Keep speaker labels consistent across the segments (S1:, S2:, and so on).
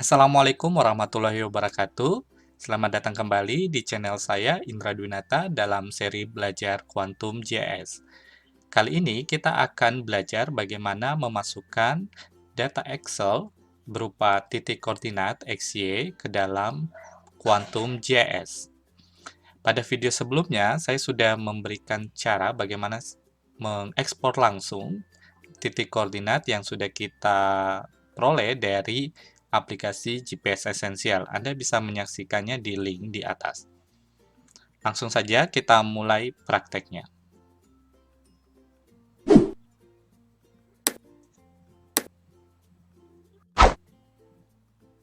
S1: Assalamualaikum warahmatullahi wabarakatuh. Selamat datang kembali di channel saya, Indra Dwinata, dalam seri belajar Quantum JS. Kali ini kita akan belajar bagaimana memasukkan data Excel berupa titik koordinat XY ke dalam Quantum JS. Pada video sebelumnya, saya sudah memberikan cara bagaimana mengekspor langsung titik koordinat yang sudah kita peroleh dari aplikasi GPS Essential. Anda bisa menyaksikannya di link di atas. Langsung saja kita mulai prakteknya.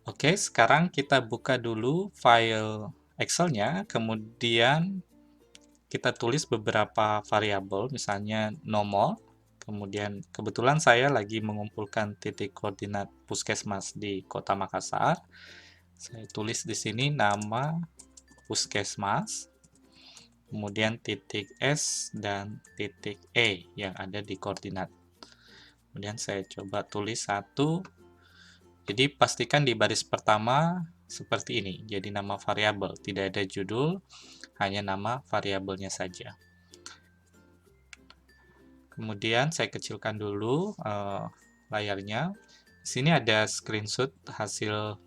S1: Oke, sekarang kita buka dulu file Excel-nya, kemudian kita tulis beberapa variabel, misalnya nomor, kemudian kebetulan saya lagi mengumpulkan titik koordinat puskesmas di Kota Makassar. Saya tulis di sini nama puskesmas, kemudian titik S dan titik E yang ada di koordinat. Kemudian saya coba tulis satu. Jadi pastikan di baris pertama seperti ini. Jadi nama variabel, tidak ada judul, hanya nama variabelnya saja. Kemudian saya kecilkan dulu layarnya. Di sini ada screenshot hasil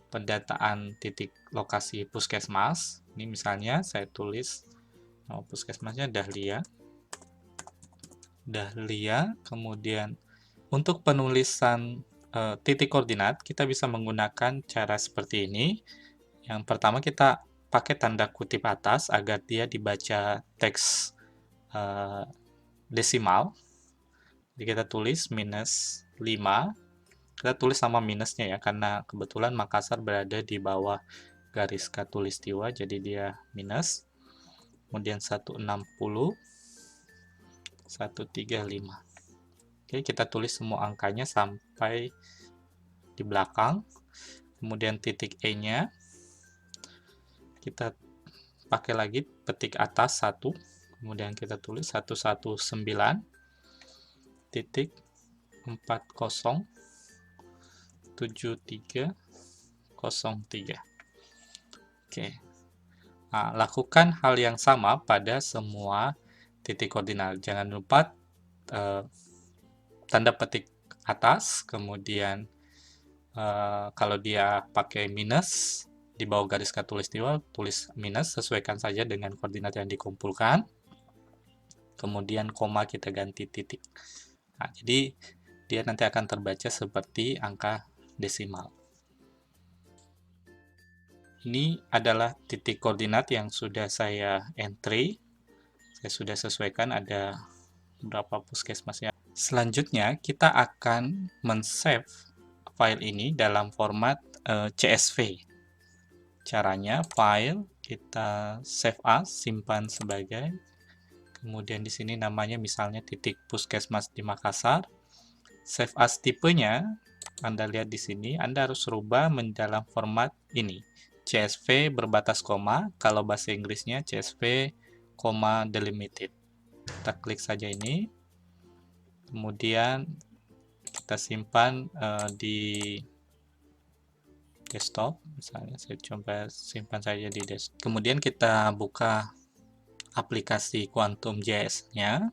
S1: pendataan titik lokasi puskesmas. Ini misalnya saya tulis nama puskesmasnya Dahlia. Kemudian untuk penulisan titik koordinat, kita bisa menggunakan cara seperti ini. Yang pertama kita pakai tanda kutip atas agar dia dibaca teks desimal. Jadi kita tulis minus 5. Kita tulis sama minusnya ya, karena kebetulan Makassar berada di bawah garis khatulistiwa, jadi dia minus. Kemudian 160, 135. Oke, kita tulis semua angkanya sampai di belakang. Kemudian titik E-nya kita pakai lagi petik atas 1. Kemudian kita tulis 119 titik 407303. Oke. Nah, lakukan hal yang sama pada semua titik koordinat. Jangan lupa tanda petik atas, kemudian kalau dia pakai minus di bawah garis khatulistiwa, tulis minus, sesuaikan saja dengan koordinat yang dikumpulkan. Kemudian koma kita ganti titik. Nah, jadi dia nanti akan terbaca seperti angka desimal. Ini adalah titik koordinat yang sudah saya entry. Saya sudah sesuaikan ada berapa puskesmasnya. Selanjutnya, kita akan men-save file ini dalam format CSV. Caranya, file, kita save as, simpan sebagai. Kemudian di sini namanya misalnya titik puskesmas di Makassar. Save as tipenya, Anda lihat di sini, Anda harus rubah dalam format ini. CSV berbatas koma, kalau bahasa Inggrisnya CSV, delimited. Kita klik saja ini. Kemudian kita simpan di desktop, misalnya saya coba simpan saja di desktop. Kemudian kita buka aplikasi Quantum JS-nya.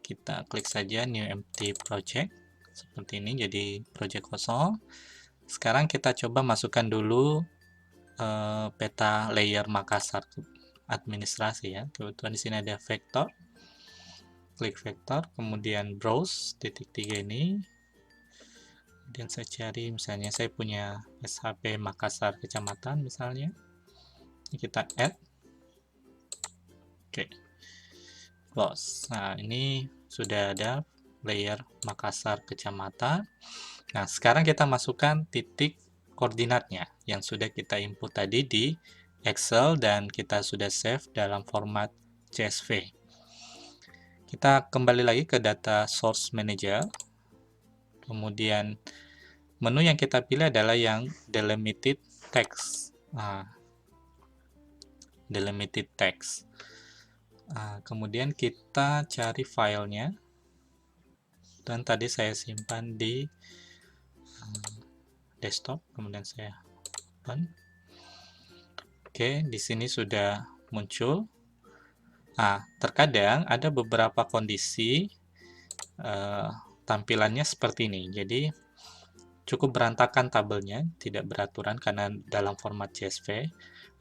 S1: Kita klik saja New Empty Project. Seperti ini, jadi project kosong. Sekarang kita coba masukkan dulu peta layer Makassar administrasi ya. Kebetulan di sini ada vektor. Klik vektor, kemudian browse titik 3 ini. Kemudian saya cari, misalnya saya punya SHP Makassar Kecamatan misalnya. Ini kita add. Oke. Close. Nah, ini sudah ada layer Makassar Kecamatan. Nah, sekarang kita masukkan titik koordinatnya yang sudah kita input tadi di Excel dan kita sudah save dalam format CSV. Kita kembali lagi ke data source manager. Kemudian menu yang kita pilih adalah yang delimited text. Delimited text. Kemudian kita cari filenya. Dan tadi saya simpan di desktop, kemudian saya open. Oke, di sini sudah muncul. Nah, terkadang ada beberapa kondisi tampilannya seperti ini. Jadi cukup berantakan tabelnya, tidak beraturan karena dalam format CSV.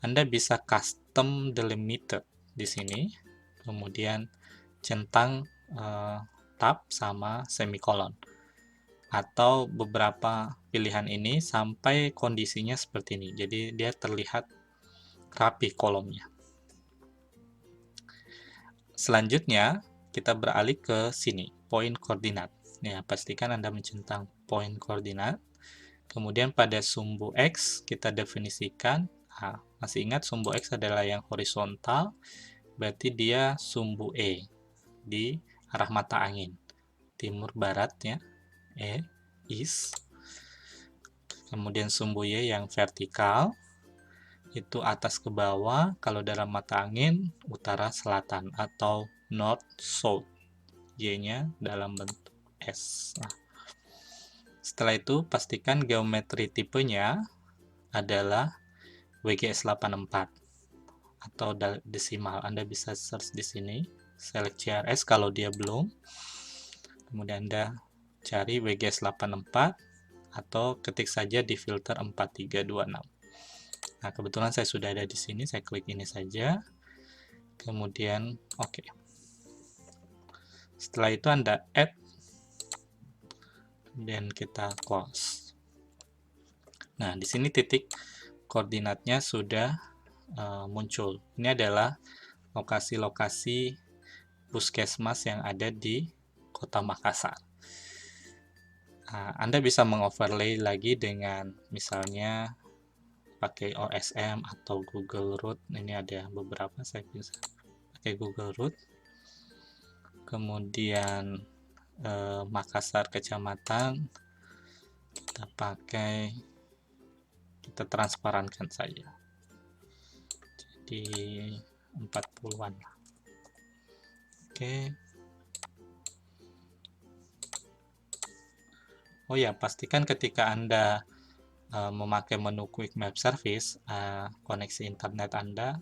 S1: Anda bisa custom delimiter di sini, kemudian centang tab sama semikolon. Atau beberapa pilihan ini sampai kondisinya seperti ini. Jadi dia terlihat rapi kolomnya. Selanjutnya, kita beralih ke sini, poin koordinat. Ya, pastikan Anda mencentang poin koordinat. Kemudian pada sumbu X, kita definisikan, masih ingat sumbu X adalah yang horizontal, berarti dia sumbu E, di arah mata angin. Timur barat ya, E, east. Kemudian sumbu Y yang vertikal, itu atas ke bawah, kalau dalam mata angin, utara selatan, atau north south. Y-nya dalam bentuk S. Nah, setelah itu, pastikan geometri tipenya adalah WGS84 atau desimal. Anda bisa search di sini, select CRS kalau dia belum. Kemudian Anda cari WGS84 atau ketik saja di filter 4326. Nah, kebetulan saya sudah ada di sini, saya klik ini saja. Kemudian oke. Setelah itu Anda add, kemudian kita close. Nah, di sini titik koordinatnya sudah muncul. Ini adalah lokasi-lokasi puskesmas yang ada di Kota Makassar. Nah, Anda bisa mengoverlay lagi dengan misalnya pakai OSM atau Google Root. Ini ada beberapa, saya bisa pakai Google Root. Kemudian Makassar kecamatan kita transparankan saja. Jadi 40-an lah. Oke. Oh ya, pastikan ketika Anda memakai menu Quick Map Service, koneksi internet Anda,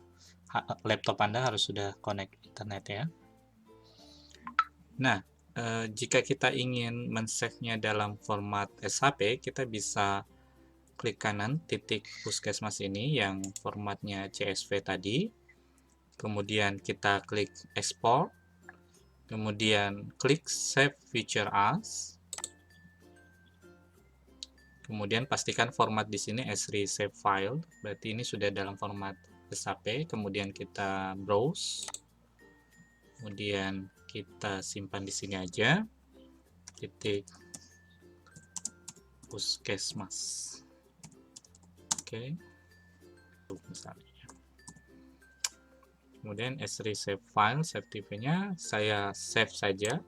S1: laptop Anda harus sudah connect internet ya. Nah, jika kita ingin men-save-nya dalam format SHP, kita bisa klik kanan titik puskesmas ini yang formatnya CSV tadi. Kemudian kita klik export. Kemudian klik Save Feature As. Kemudian pastikan format di sini S3 save file, berarti ini sudah dalam format SHP. Kemudian kita browse, kemudian kita simpan di sini aja, titik puskesmas. Oke, misalnya. Kemudian S3 save file, save TV-nya saya save saja.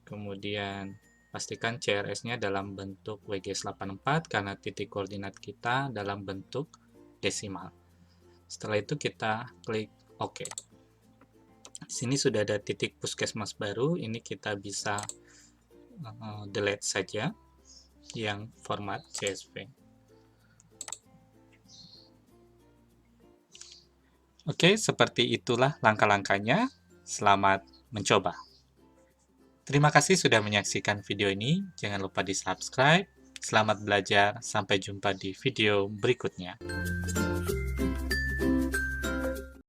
S1: Kemudian pastikan CRS-nya dalam bentuk WGS84 karena titik koordinat kita dalam bentuk desimal. Setelah itu kita klik OK. Di sini sudah ada titik puskesmas baru, ini kita bisa delete saja yang format CSV. Oke, seperti itulah langkah-langkahnya. Selamat mencoba. Terima kasih sudah menyaksikan video ini. Jangan lupa di subscribe. Selamat belajar. Sampai jumpa di video berikutnya.